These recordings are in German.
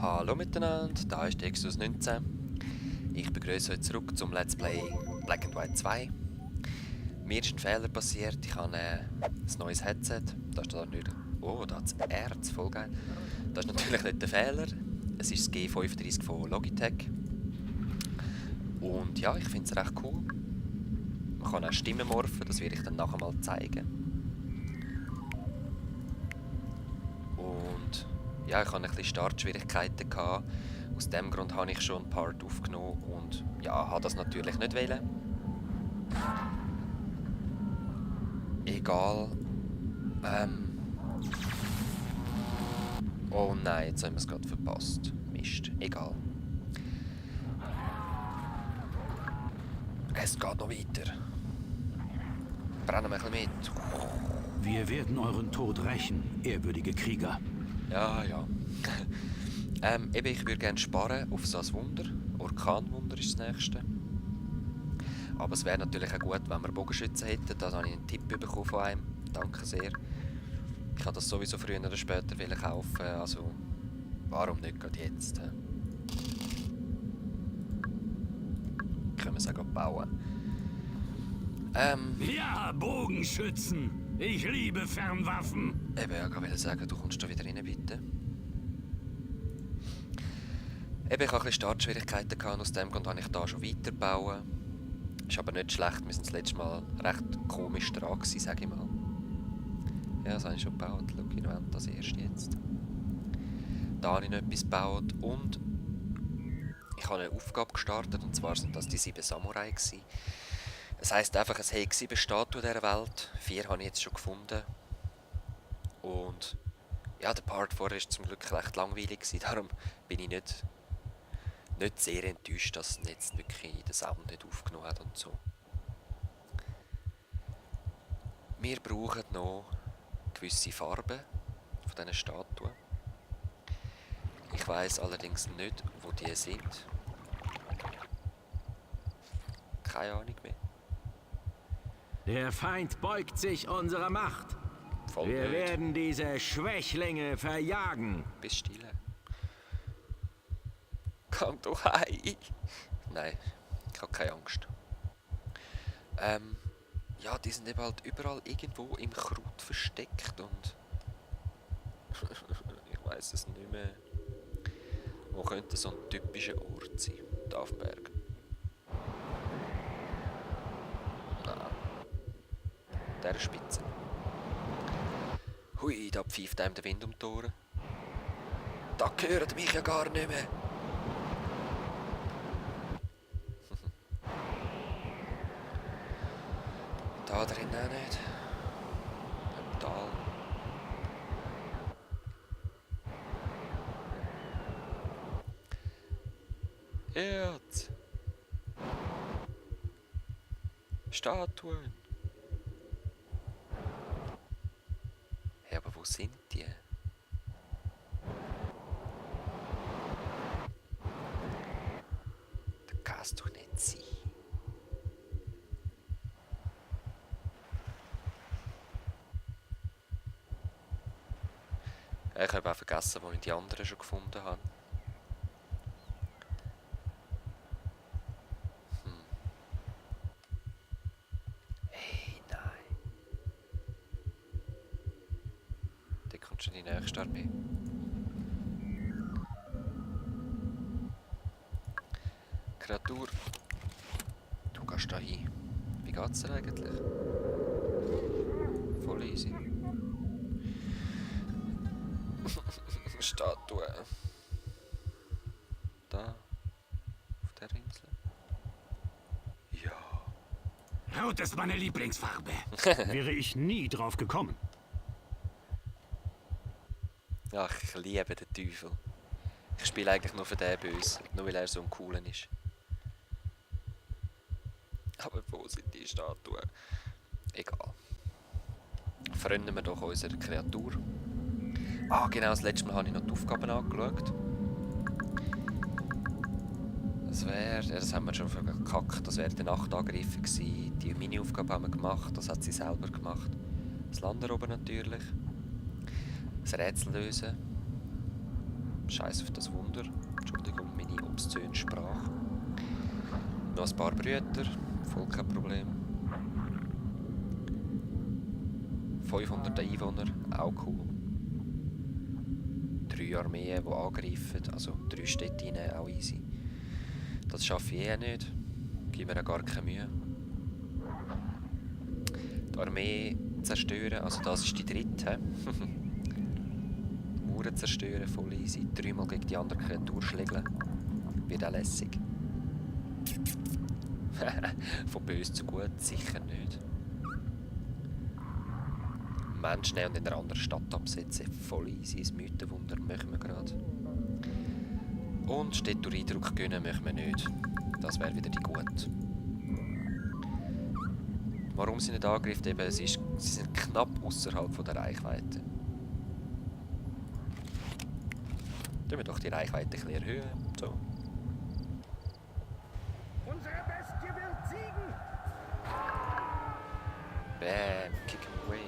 Hallo miteinander, da ist Exodus 19. Ich begrüße euch zurück zum Let's Play Black and White 2. Mir ist ein Fehler passiert, ich habe ein neues Headset. Da ist natürlich... Oh, da hat es Erz, voll geil. Das ist natürlich nicht der Fehler. Es ist das G35 von Logitech. Und ja, ich finde es recht cool. Man kann auch Stimmen morphen, das werde ich dann nachher mal zeigen. Und ja, ich hatte ein bisschen Startschwierigkeiten gehabt. Aus dem Grund habe ich schon einen Part aufgenommen und ja, habe das natürlich nicht wollen. Egal. Oh nein, jetzt haben wir es gerade verpasst. Mist, egal. Es geht noch weiter. Brennen wir ein bisschen mit. Wir werden euren Tod rächen, ehrwürdige Krieger. Ja, ja. Eben, ich würde gerne sparen auf so ein Wunder. Orkanwunder ist das nächste. Aber es wäre natürlich auch gut, wenn wir Bogenschützen hätten. Da habe ich einen Tipp bekommen von einem. Danke sehr. Ich habe das sowieso früher oder später kaufen. Also, warum nicht gerade jetzt? Können wir es auch gerade bauen. Ja, Bogenschützen! Ich liebe Fernwaffen! Eben, ja, ich wollte sagen, du kommst da wieder rein, bitte. Eben, ich hatte ein bisschen Startschwierigkeiten gehabt, aus dem Grund habe ich da schon weiterbauen. Ist aber nicht schlecht, wir sind das letzte Mal recht komisch dran gewesen, sage ich mal. Ja, das habe ich schon gebaut, schau, ich noch das erst jetzt. Da habe ich noch etwas gebaut und ich habe eine Aufgabe gestartet, und zwar sind das die 7 Samurai gewesen. Das heisst einfach, es hat 7 Statuen dieser Welt, 4 habe ich jetzt schon gefunden. Und ja, der Part vorher war zum Glück recht langweilig gewesen, darum bin ich nicht sehr enttäuscht, dass es jetzt wirklich den Sound nicht aufgenommen hat und so. Wir brauchen noch gewisse Farben von diesen Statuen. Ich weiss allerdings nicht, wo die sind. Keine Ahnung mehr. Der Feind beugt sich unserer Macht. Voll Wir nicht. werden diese Schwächlinge verjagen. Bist still. Komm doch heim. Nein, ich habe keine Angst. Ja, die sind eben halt überall irgendwo im Kraut versteckt und... ich weiss es nicht mehr. Wo könnte so ein typischer Ort sein? Da auf dem Berg. Nein. Der Spitze. Hui, da pfeift einem der Wind um die Ohren. Da gehört mich ja gar nicht mehr. Da drin auch nicht. Im Tal. Erz. Statuen. Hey, aber wo sind die? Da kannst du nicht sein. Ich habe auch vergessen, wo ich die anderen schon gefunden habe. Hey, nein. Da kommt schon die nächste Armee. Kreatur. Du gehst da hin. Wie geht's dir eigentlich? Voll easy. Statue. Da. Auf der Insel. Ja. Rot ist meine Lieblingsfarbe. Wäre ich nie drauf gekommen. Ach, ich liebe den Teufel. Ich spiele eigentlich nur für den Böse, nur weil er so ein cooler ist. Aber wo sind die Statuen? Egal. Frönnen wir doch unsere Kreatur. Ah, genau, das letzte Mal habe ich noch die Aufgaben angeschaut. Das haben wir schon verkackt, das wäre der Nachtangriff gewesen. Die Mini-Aufgabe haben wir gemacht, das hat sie selber gemacht. Das Land oben natürlich. Das Rätsel lösen. Scheiß auf das Wunder. Entschuldigung, meine obszöne Sprache. Noch ein paar Brüder, voll kein Problem. 500 Einwohner, auch cool. 3 Armeen, die angreifen, also 3 Städte rein, auch easy. Das schaffe ich nicht. Gib mir auch gar keine Mühe. Die Armee zerstören, also das ist die dritte. Die Mauern zerstören, voll easy. 3-mal gegen die andere Kreatur schlägeln. Wird auch lässig. Von böse zu gut sicher nicht. Menschen nehmen und in einer anderen Stadt absetzen, voll easy. Ein Mythenwunder machen wir gerade. Und Städte durch Eindruck gönnen machen wir nicht. Das wäre wieder die gute. Warum sie nicht angegriffen? Eben, sie sind knapp außerhalb der Reichweite. Tun wir doch die Reichweite ein bisschen erhöhen. So. Unsere Bestie wird siegen! Bam, kick him away.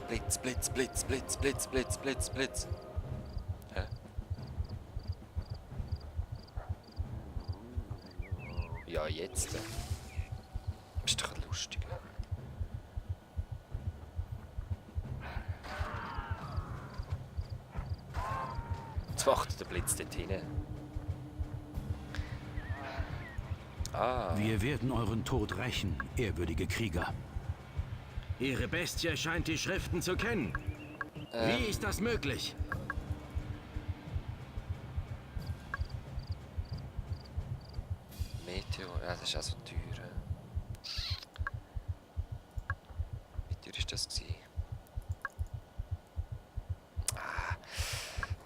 Blitz, Blitz, Blitz, Blitz, Blitz, Blitz, Blitz, Blitz. Hä? Ja, jetzt. Ist doch lustig. Was macht der Blitz dort hinten? Ah. Wir werden euren Tod rächen, ehrwürdige Krieger. Ihre Bestie scheint die Schriften zu kennen. Wie ist das möglich? Meteor, ja, das ist auch so teuer. Wie teuer ist das gewesen? Ah,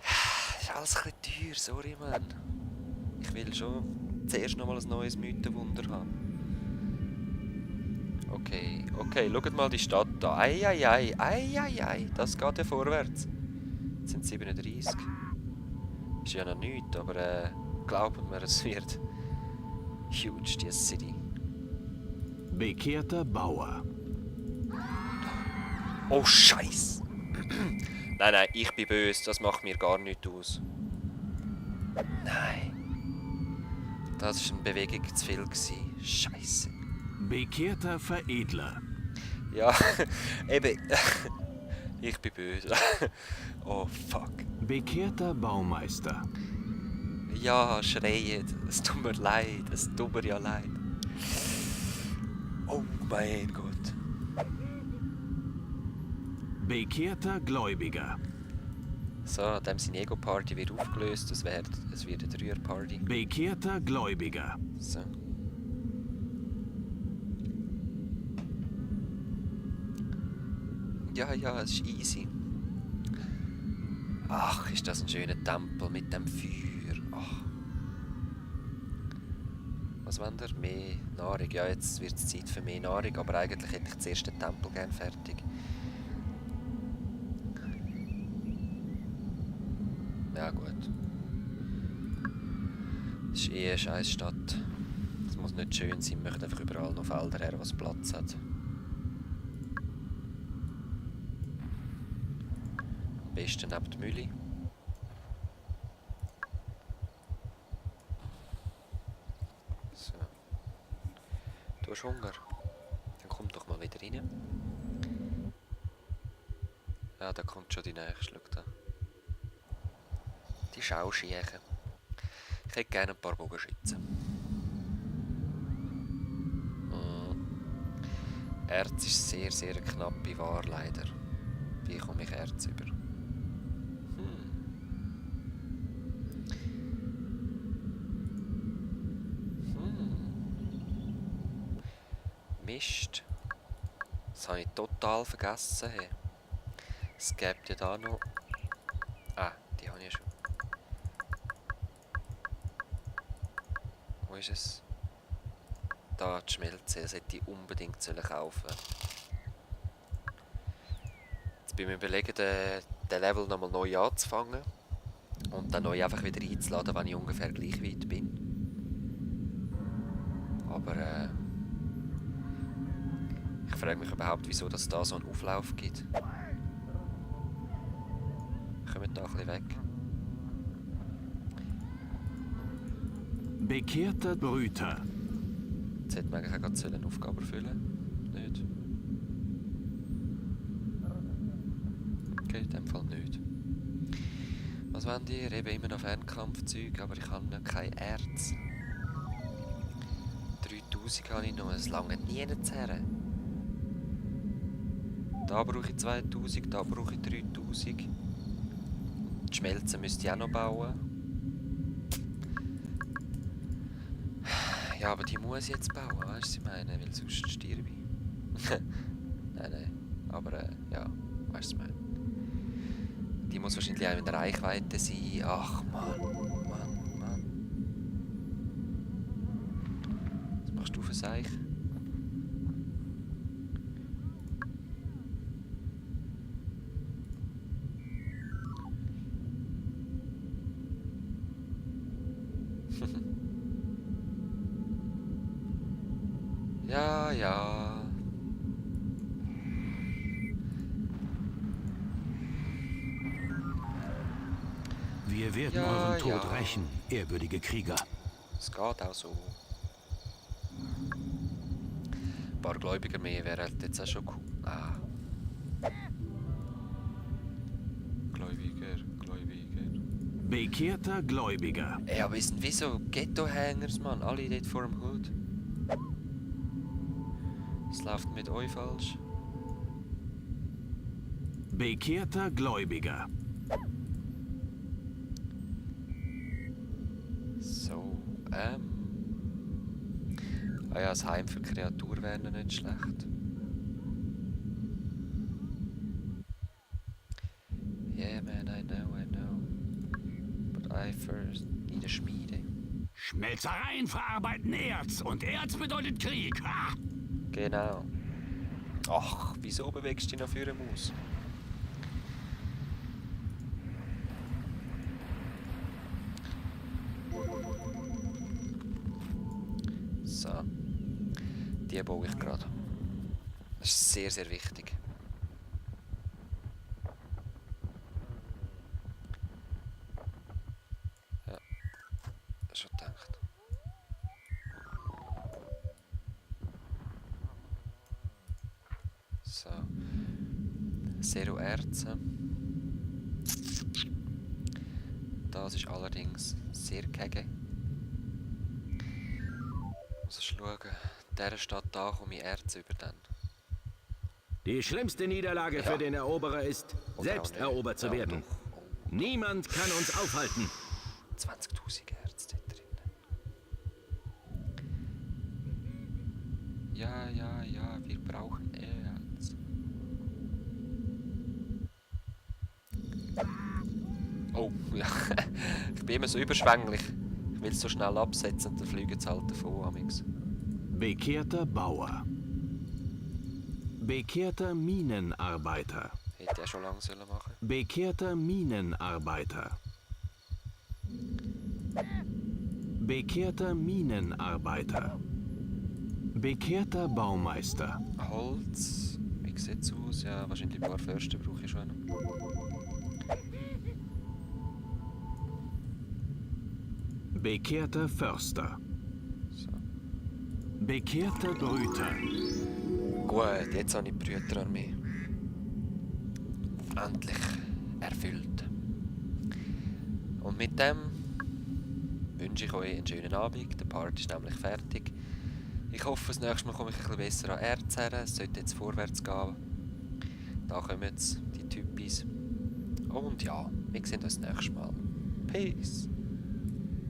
das ist alles ein bisschen teuer, sorry, Mann. Ich will schon zuerst noch mal ein neues Mythenwunder haben. Okay, schaut mal die Stadt da. Ei, das geht ja vorwärts. Jetzt sind 37. Ist ja noch nichts, aber glauben wir, es wird huge, die City. Bekehrter Bauer. Oh, Scheiß! Nein, ich bin böse, das macht mir gar nichts aus. Nein. Das war eine Bewegung zu viel. Scheiße. Bekehrter Veredler. Ja, eben. Ich bin böse. Oh, fuck. Bekehrter Baumeister. Ja, schreit. Es tut mir leid. Es tut mir ja leid. Oh mein Gott. Bekehrter Gläubiger. So, dem seine Ego-Party wird aufgelöst. Es wird eine Dreier-Party. Bekehrter Gläubiger. So. Ja, es ist easy. Ach, ist das ein schöner Tempel mit dem Feuer. Ach. Was wollt ihr? Mehr Nahrung? Ja, jetzt wird es Zeit für mehr Nahrung, aber eigentlich hätte ich zuerst den Tempel gerne fertig. Ja, gut. Es ist eine scheiß Stadt. Es muss nicht schön sein, wir möchten einfach überall noch Felder her, was Platz hat. Am besten neben der Mühle. So. Du hast Hunger? Dann komm doch mal wieder rein. Ja, da kommt schon die nächste. Schau da. Die Schauschiechen. Ich hätte gerne ein paar Bogenschützen. Erz ist sehr, sehr knappe Ware, leider. Wie komme ich Erz über? Mist. Das habe ich total vergessen. Hey. Es gibt ja da noch... Ah, die habe ich ja schon. Wo ist es? Da, die Schmelze. Das hätte ich unbedingt kaufen sollen. Jetzt bin ich mir überlegen, den Level nochmal neu anzufangen. Und dann neu einfach wieder einzuladen, wenn ich ungefähr gleich weit bin. Aber frage mich überhaupt, wieso das da so einen Auflauf gibt. Kommen da ein bisschen weg. Bekehrter Brüter. Jetzt hätte man eigentlich auch gerade eine Aufgabe erfüllen. Nicht? Okay, in dem Fall nicht. Was wollen die? Eben immer noch Fernkampfzeuge, aber ich habe noch kein Erz. 3000 habe ich noch, es lange nie her. Da brauche ich 2000, da brauche ich 3000. Die Schmelze müsste ich auch noch bauen. Ja, aber die muss ich jetzt bauen, weißt du, was ich meine? Weil sonst stirbe ich. Nein. Aber ja, weißt du, was ich meine? Die muss wahrscheinlich auch in der Reichweite sein. Ach, Mann. Was machst du für Seich? Ja. Wir werden Ja, euren Tod ja. rächen, ehrwürdige Krieger. Es geht auch so. Ein paar Gläubiger mehr wäre halt jetzt auch schon cool. Ah. Gläubiger. Bekehrter Gläubiger. Ey, aber sind wie so Ghetto-Hangers, Mann. Alle dort vor dem Hut. Was läuft mit euch falsch? Bekehrter Gläubiger. So, Ah ja, das Heim für Kreaturen wäre noch nicht schlecht. Yeah, man, I know. But I first need a Schmiede. Schmelzereien verarbeiten Erz und Erz bedeutet Krieg. Ha! Genau. Ach, wieso bewegst du dich noch für eine Maus? So. Die baue ich gerade. Das ist sehr, sehr wichtig. Ja. Schon gedacht. So. Zero Erze. Das ist allerdings sehr gegen. Muss ich schauen. Der Stadt da komme ich Erz über dann. Die schlimmste Niederlage Ja. für den Eroberer ist, Oder selbst auch nicht. erobert zu Ja, werden. doch. Oh, Niemand kann uns aufhalten. 20.000 Hertz da drin. Ja, wir brauchen Erz. Oh, ja. Ich bin immer so überschwänglich. Ich will es so schnell absetzen und dann fliegen sie halt davon, amix. Bekehrter Bauer. Bekehrter Minenarbeiter. Hätte er schon lange sollen machen. Bekehrter Minenarbeiter. Bekehrter Minenarbeiter. Bekehrter Baumeister. Holz. Wie sieht es aus? Ja, wahrscheinlich ein paar Förster brauche ich schon noch. Bekehrter Förster. So. Bekehrter Brüter. Gut, jetzt habe ich die Brüterarmee. Endlich erfüllt. Und mit dem wünsche ich euch einen schönen Abend. Der Part ist nämlich fertig. Ich hoffe, das nächste Mal komme ich ein bisschen besser an Erz her. Es sollte jetzt vorwärts gehen. Da kommen jetzt die Typis. Und ja, wir sehen uns das nächste Mal. Peace!